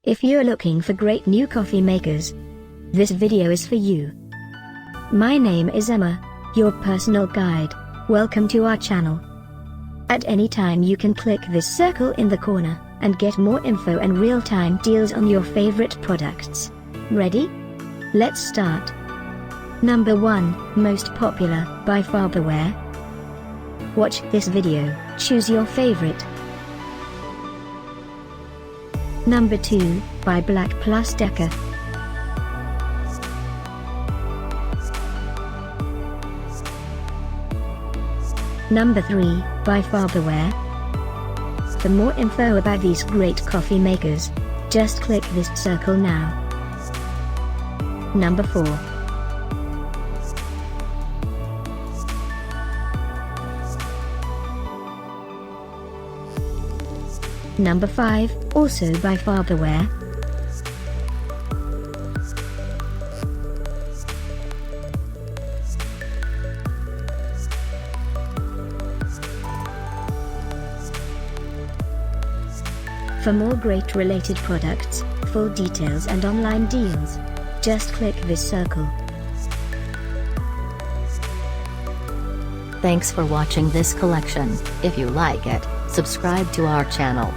If you're looking for great new coffee makers, this video is for you. My name is Emma, your personal guide. Welcome to our channel. At any time you can click this circle in the corner, and get more info and real-time deals on your favorite products. Ready? Let's start. Number 1, Most Popular, by Farberware. Watch this video, choose your favorite. Number 2, by BLACK+DECKER. Number 3, by Farberware. For more info about these great coffee makers, just click this circle now. Number 4. Number 5, also by Farberware. For more great related products, full details and online deals, just click this circle. Thanks for watching this collection. If you like it, subscribe to our channel.